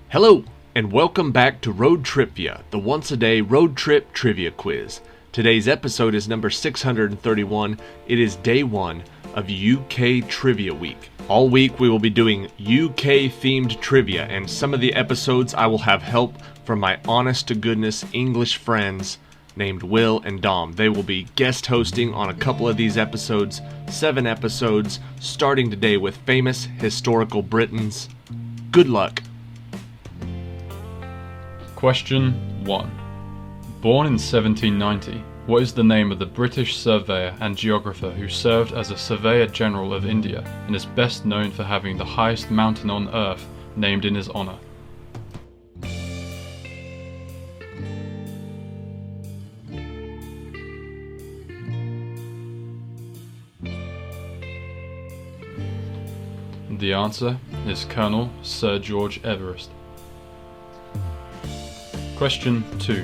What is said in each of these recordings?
Hello, and welcome back to Road TRipVIA, the once-a-day road trip trivia quiz. Today's episode is number 631. It is day one of UK Trivia Week. All week we will be doing UK-themed trivia, and some of the episodes I will have help from my honest-to-goodness English friends named Will and Dom. They will be guest hosting on a couple of these episodes, 7 episodes, starting today with famous historical Britons. Good luck. Question 1. Born in 1790, what is the name of the British surveyor and geographer who served as a Surveyor General of India and is best known for having the highest mountain on Earth named in his honour? The answer is Colonel Sir George Everest. Question 2.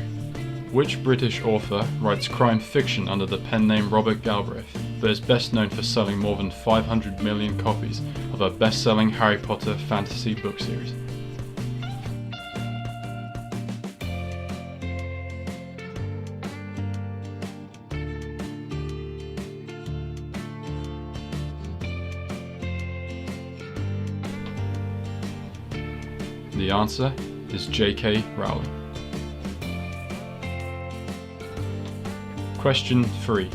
Which British author writes crime fiction under the pen name Robert Galbraith, but is best known for selling more than 500 million copies of a best-selling Harry Potter fantasy book series? The answer is J.K. Rowling. Question 3.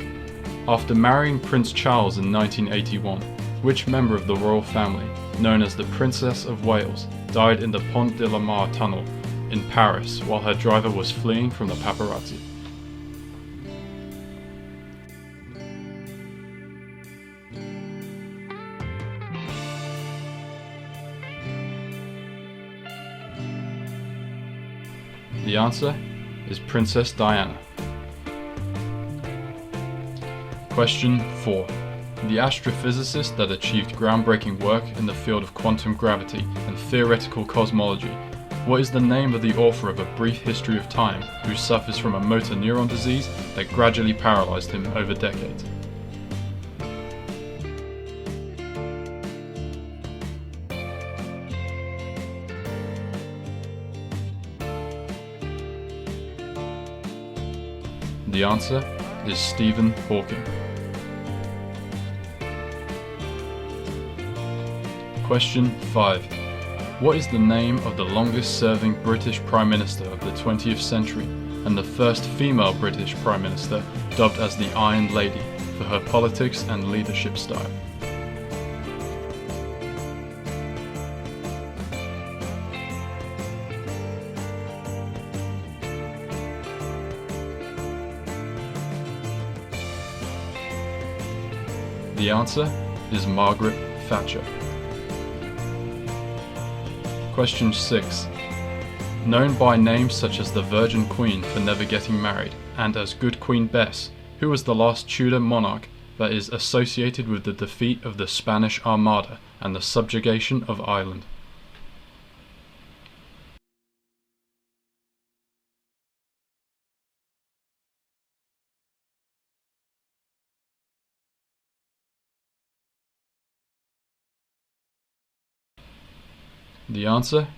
After marrying Prince Charles in 1981, which member of the royal family, known as the Princess of Wales, died in the Pont de la Mare tunnel in Paris while her driver was fleeing from the paparazzi? The answer is Princess Diana. Question 4. The astrophysicist that achieved groundbreaking work in the field of quantum gravity and theoretical cosmology, what is the name of the author of A Brief History of Time who suffers from a motor neuron disease that gradually paralyzed him over decades? The answer is Stephen Hawking. Question 5. What is the name of the longest-serving British Prime Minister of the 20th century and the first female British Prime Minister dubbed as the Iron Lady for her politics and leadership style? The answer is Margaret Thatcher. Question 6. Known by names such as the Virgin Queen for never getting married and as Good Queen Bess, who was the last Tudor monarch that is associated with the defeat of the Spanish Armada and the subjugation of Ireland? The answer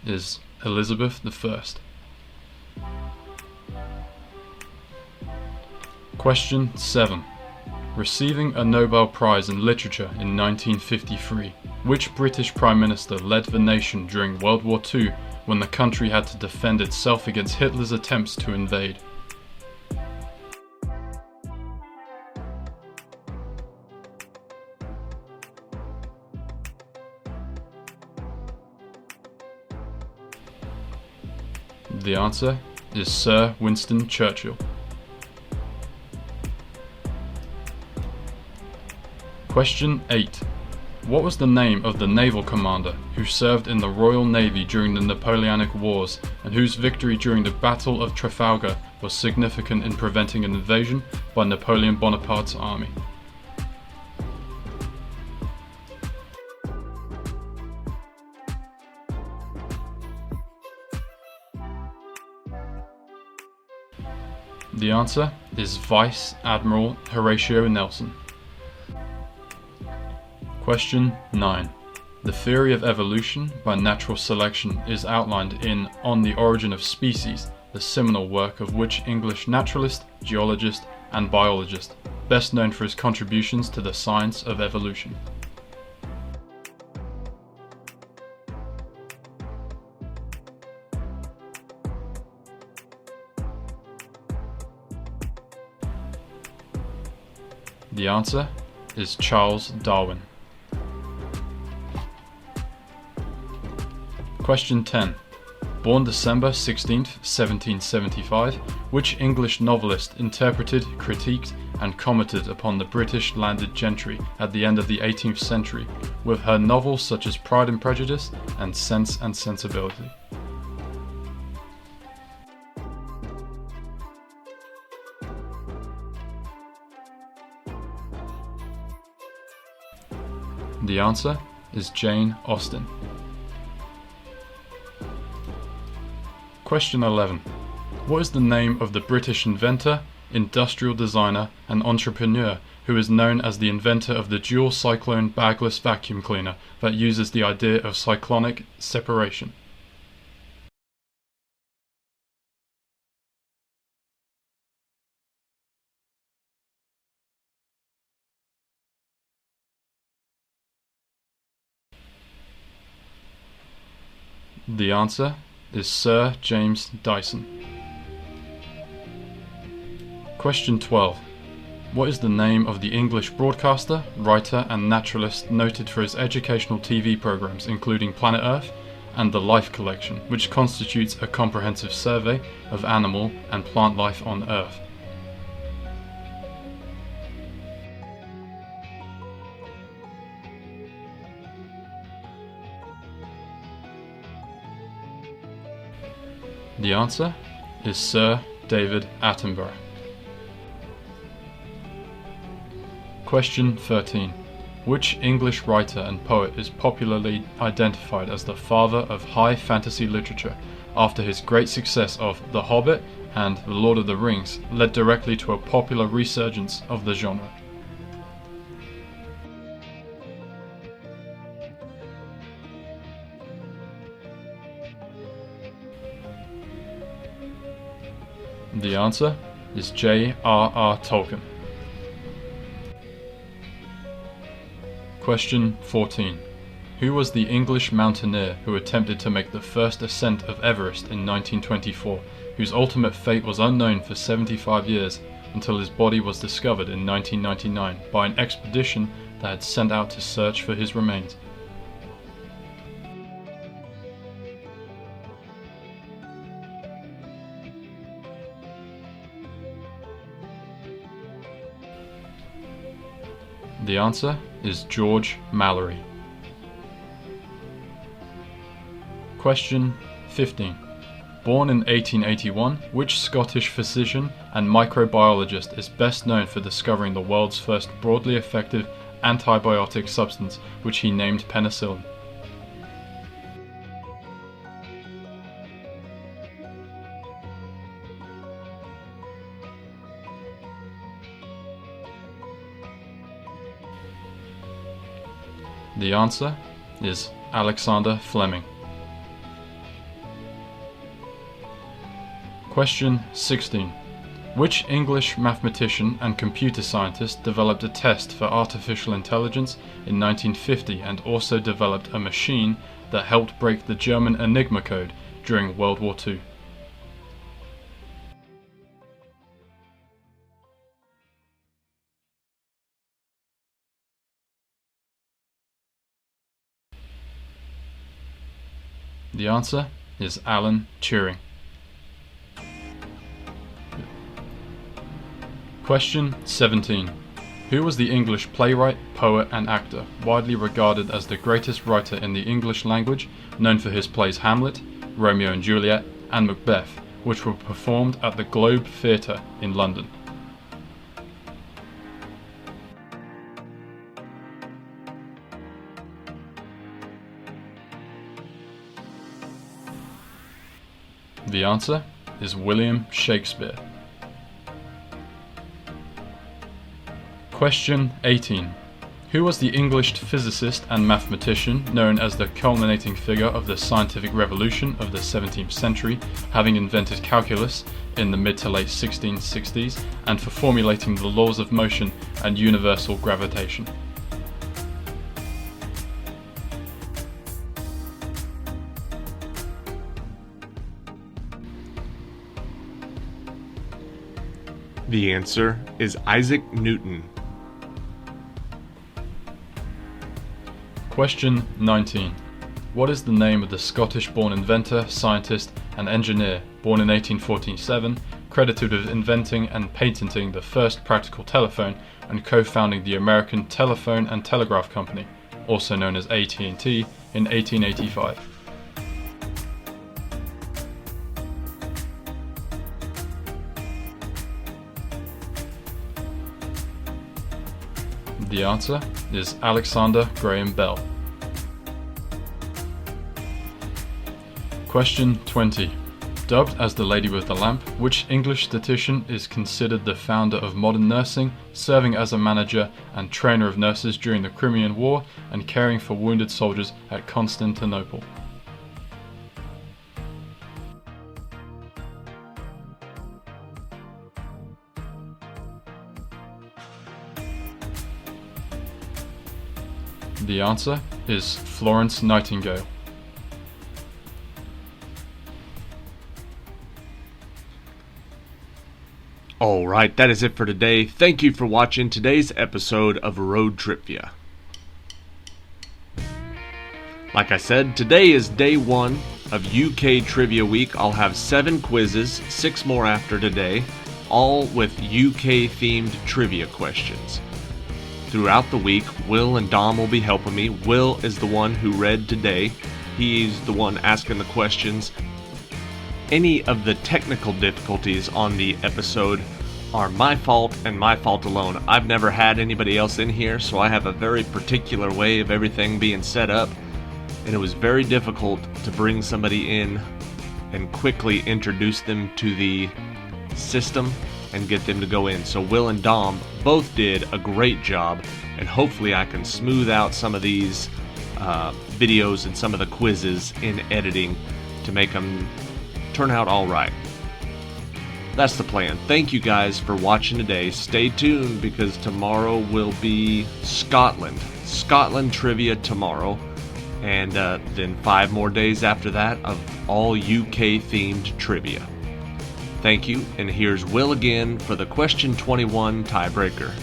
is Elizabeth I. Question 7. Receiving a Nobel Prize in Literature in 1953, which British Prime Minister led the nation during World War II when the country had to defend itself against Hitler's attempts to invade? The answer is Sir Winston Churchill. Question 8. What was the name of the naval commander who served in the Royal Navy during the Napoleonic Wars and whose victory during the Battle of Trafalgar was significant in preventing an invasion by Napoleon Bonaparte's army? The answer is Vice Admiral Horatio Nelson. Question 9. The theory of evolution by natural selection is outlined in On the Origin of Species, the seminal work of which English naturalist, geologist, and biologist, best known for his contributions to the science of evolution. The answer is Charles Darwin. Question 10. Born December 16, 1775, which English novelist interpreted, critiqued, and commented upon the British landed gentry at the end of the 18th century with her novels such as Pride and Prejudice and Sense and Sensibility? The answer is Jane Austen. Question 11. What is the name of the British inventor, industrial designer, and entrepreneur who is known as the inventor of the dual cyclone bagless vacuum cleaner that uses the idea of cyclonic separation? The answer is Sir James Dyson. Question 12. What is the name of the English broadcaster, writer, and naturalist noted for his educational TV programs including Planet Earth and The Life Collection, which constitutes a comprehensive survey of animal and plant life on Earth? The answer is Sir David Attenborough. Question 13. Which English writer and poet is popularly identified as the father of high fantasy literature after his great success of The Hobbit and The Lord of the Rings led directly to a popular resurgence of the genre? The answer is J.R.R. Tolkien. Question 14. Who was the English mountaineer who attempted to make the first ascent of Everest in 1924, whose ultimate fate was unknown for 75 years until his body was discovered in 1999 by an expedition that had sent out to search for his remains? The answer is George Mallory. Question 15. Born in 1881, which Scottish physician and microbiologist is best known for discovering the world's first broadly effective antibiotic substance, which he named penicillin? The answer is Alexander Fleming. Question 16. Which English mathematician and computer scientist developed a test for artificial intelligence in 1950 and also developed a machine that helped break the German Enigma code during World War II? The answer is Alan Turing. Question 17. Who was the English playwright, poet, and actor, widely regarded as the greatest writer in the English language, known for his plays Hamlet, Romeo and Juliet, and Macbeth, which were performed at the Globe Theatre in London? The answer is William Shakespeare. Question 18. Who was the English physicist and mathematician known as the culminating figure of the scientific revolution of the 17th century, having invented calculus in the mid to late 1660s and for formulating the laws of motion and universal gravitation? The answer is Isaac Newton. Question 19. What is the name of the Scottish-born inventor, scientist and engineer born in 1847, credited with inventing and patenting the first practical telephone and co-founding the American Telephone and Telegraph Company, also known as AT&T, in 1885? The answer is Alexander Graham Bell. Question 20. Dubbed as the Lady with the Lamp, which English statistician is considered the founder of modern nursing, serving as a manager and trainer of nurses during the Crimean War and caring for wounded soldiers at Constantinople? The answer is Florence Nightingale. Alright, that is it for today. Thank you for watching today's episode of Road TRipVIA. Like I said, today is day 1 of UK Trivia Week. I'll have 7 quizzes, 6 more after today, all with UK themed trivia questions. Throughout the week, Will and Dom will be helping me. Will is the one who read today. He's the one asking the questions. Any of the technical difficulties on the episode are my fault and my fault alone. I've never had anybody else in here, so I have a very particular way of everything being set up, and it was very difficult to bring somebody in and quickly introduce them to the system and get them to go in. So Will and Dom both did a great job, and hopefully I can smooth out some of these videos and some of the quizzes in editing to make them turn out all right. That's the plan. Thank you guys for watching today. Stay tuned because tomorrow will be Scotland trivia tomorrow, and then 5 more days after that of all UK themed trivia. Thank you, and here's Will again for the question 21 tiebreaker.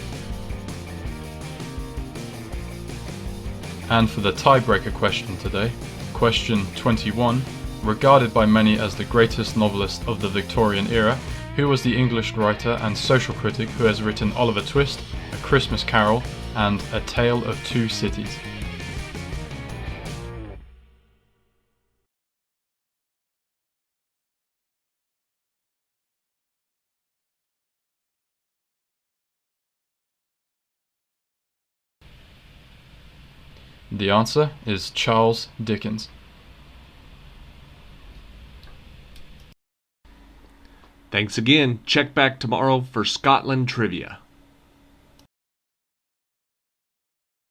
And for the tiebreaker question today, question 21, regarded by many as the greatest novelist of the Victorian era, who was the English writer and social critic who has written Oliver Twist, A Christmas Carol, and A Tale of Two Cities? The answer is Charles Dickens. Thanks again. Check back tomorrow for Scotland trivia.